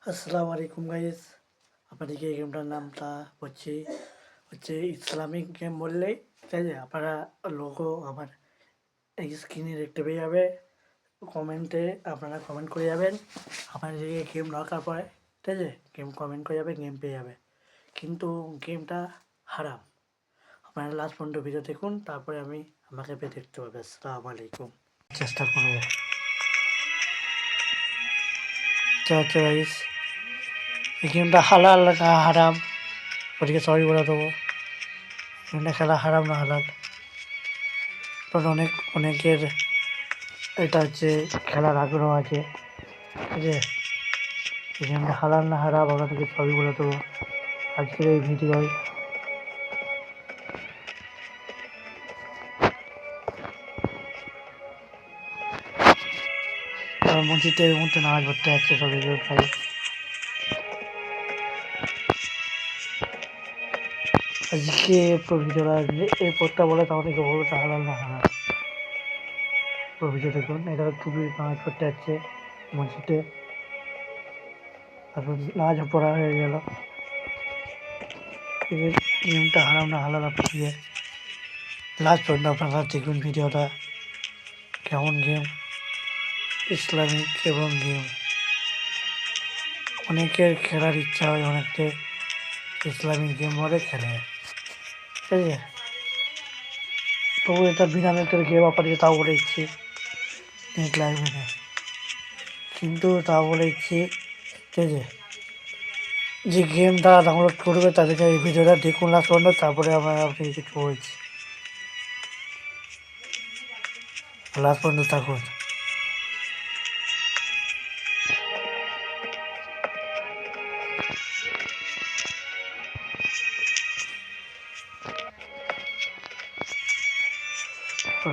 আসসালামু আলাইকুম গাইস। আপনাদেরকে এই গেমটার নামটা হচ্ছে ইসলামিক গেম বললেই ঠিক আছে, আপনারা লোগো আমার এই স্ক্রিনে দেখতে পেয়ে যাবে। কমেন্টে আপনারা কমেন্ট করে যাবেন, আপনাদের যে গেম দরকার পড়ে ঠিক আছে, গেম কমেন্ট করে যাবে, গেম পেয়ে যাবে। কিন্তু গেমটা হারাম। আপনারা লাস্ট পর্যন্ত ভিডিও দেখুন, তারপরে আমাকে পেয়ে দেখতে পাবে। আসসালামু আলাইকুম। চেষ্টা করবো। আচ্ছা গাইস, এই গেমটা হালাল না হারাম ওদিকে সবাই বলে দেবো। গেমটা খেলা হারাম না হালাল, কারণ অনেকের এটা হচ্ছে খেলার আগ্রহ আছে ঠিক আছে। এই গেমটা হালাল না হারাম আপনাদেরকে সবই বলে দেবো আজকের এই ভিডিওয়। মসজিদে এই মুহূর্তে নামাজ পড়তে যাচ্ছে সবাই ভাই। আজকে ভিডিওটা এই পথটা বলে তাদেরকে বলবো হালাল না হারাম। ভিডিও দেখুন, এটা খুবই নামাজ পড়তে যাচ্ছে মসজিদে, তারপর নামাজ পড়া হয়ে গেল। গেমটা হারাম না হালাল আপনাকে লাস্ট পর্যন্ত আপনারা দেখুন ভিডিওটা। কেমন গেম, ইসলামিক এবং গেম অনেকের খেলার ইচ্ছা হয়, অনেকে ইসলামিক গেম বলে খেলে ঠিক আছে। তবু এটা বিনা নেটের গেম আপনাদেরকে তাও বলে দিচ্ছি, নেট লাগবে না, কিন্তু তাও বলে দিচ্ছি ঠিক আছে। যে গেমটা ডাউনলোড করবে তাদেরকে এই ভিডিওটা দেখুন লাস্ট পর্যন্ত, তারপরে আপনি কিছু বলছি, লাস্ট পর্যন্ত থাকুন।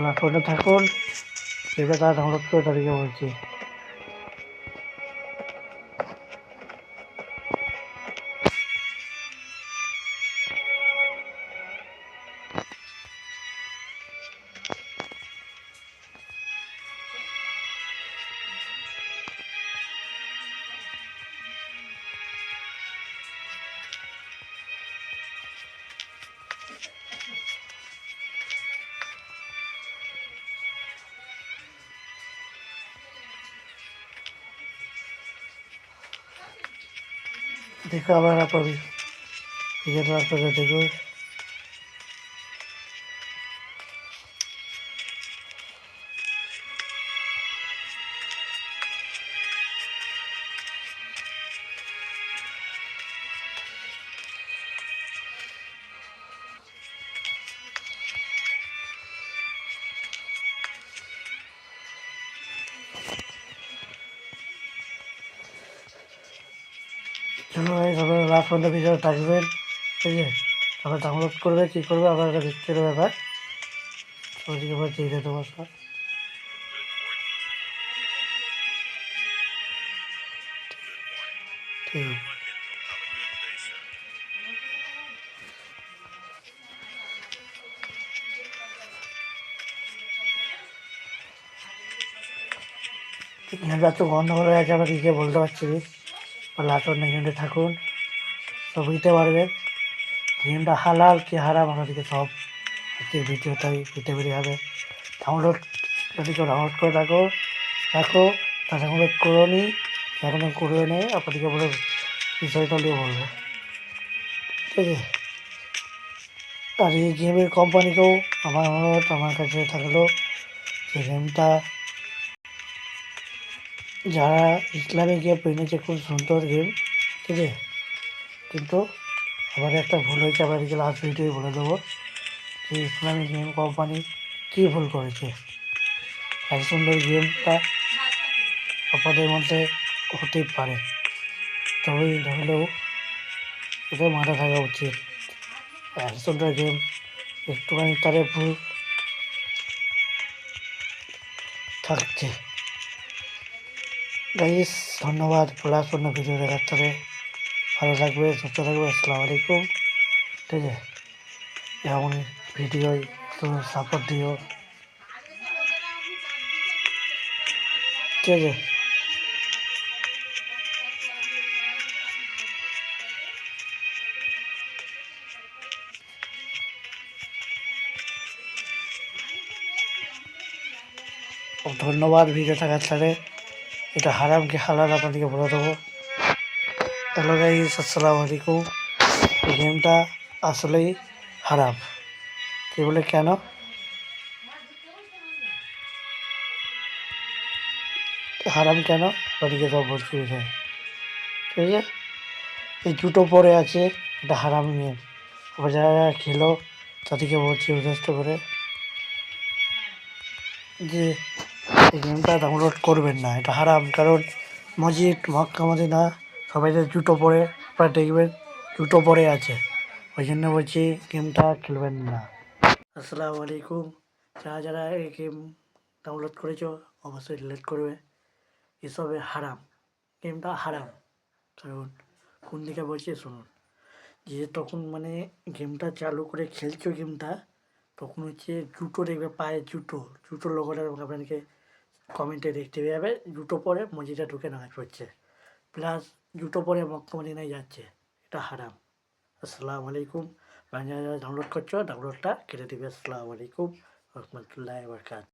লাস্ট পর্যন্ত থাকুন, এটা তারা ডাউনলোড করে তাদেরকে বলছি। দেখো আবার আপনাদের ভিডিওটা আপনাদের দেখুন। চলো ভাই, আপনারা লাস্ট পর্যন্ত ভিডিও থাকবেন ঠিক আছে। তারপর ডাউনলোড করবে, কী করবে আপনার কাছে দেখতে ব্যাপার, ওদিকে আবার দিয়ে দেবো সব ঠিক আছে। গেমটা তো বন্ধ করে গেছে, আবার কী বলতে পারছি লাস্ট পর্যন্ত গেমটা থাকুন, তো বুঝতে পারবেন গেমটা হালাল কি হারাম আপনাদেরকে সব আজকে ভিডিওটাই বুঝতে পেরে যাবে। ডাউনলোড যদি কেউ ডাউনলোড করে রাখো তা ডাউনলোড করো নি, এখনও করবে নেই, আপনাদেরকে বলে বিষয়টা নিয়ে বলবো ঠিক আছে। আর এই গেমের কোম্পানিকেও আমার অনুরোধ, আমার কাছে থাকলো যে গেমটা যারা ইসলামিক গেম পেনেছে খুব সুন্দর গেম ঠিক আছে, কিন্তু আবার একটা ভুল হয়েছে, আপনাদেরকে লাস্ট ভিডিওই বলে দেবো যে ইসলামিক গেম কোম্পানি কী ভুল করেছে। এত সুন্দর গেমটা আপনাদের মধ্যে হতেই পারে, তবেই হলেও এটা মাথা থাকা উচিত। এত সুন্দর গেম একটুখানি তারে ভুল থাকছে। গাইস ধন্যবাদ লাস্ট পর্যন্ত ভিডিও দেখার তবে, ভালো থাকবে, সুস্থ থাকবে। আসসালামু আলাইকুম ঠিক আছে। এমন ভিডিওয় একটু সাপোর্ট দিও ঠিক আছে। ধন্যবাদ ভিডিও থাকার সাথে। এটা হারাম কি হালাল আপনাদেরকে বলে দেবো। হ্যালো গাইস, আসসালামু আলাইকুম। এই গেমটা আসলেই হারাম। কে বলে কেন? হারাম কেন আপনাদেরকে সব বলছি বিষয়, ঠিক আছে? এই জুতো পরে আছে, এটা হারাম গেম। আবার যারা যারা খেলো তাদেরকে বলছি যথেষ্ট করে যে এই গেমটা ডাউনলোড করবেন না, এটা হারাম। কারণ মসজিদ মক্কা মদিনা সবাই যে জুতো পরে, আপনারা দেখবেন জুতো পরে আছে, ওই জন্য বলছি গেমটা খেলবেন না। আসসালামু আলাইকুম। যারা যারা এই গেম ডাউনলোড করেছো অবশ্যই ডিলিট করবে। এসবে হারাম, গেমটা হারাম। কারণ কোন দিকে বলছি শুনুন, যে তখন মানে গেমটা চালু করে খেলছো গেমটা, তখন হচ্ছে জুতো দেখবে, পায়ে জুতো, জুতো লোগোটা আপনাকে কমেন্টে দেখতে যাবে, জুতো পরে মসজিদে ঢুকে নামাজ পড়ছে, প্লাস জুতো পরে মক্কা মদিনায় যাচ্ছে, এটা হারাম। আসসালামু আলাইকুম। যারা যারা ডাউনলোড করছো ডাউনলোডটা কেটে দিবে। আসসালামু আলাইকুম রহমতুল্লাহি ওয়া বারাকাতুহু।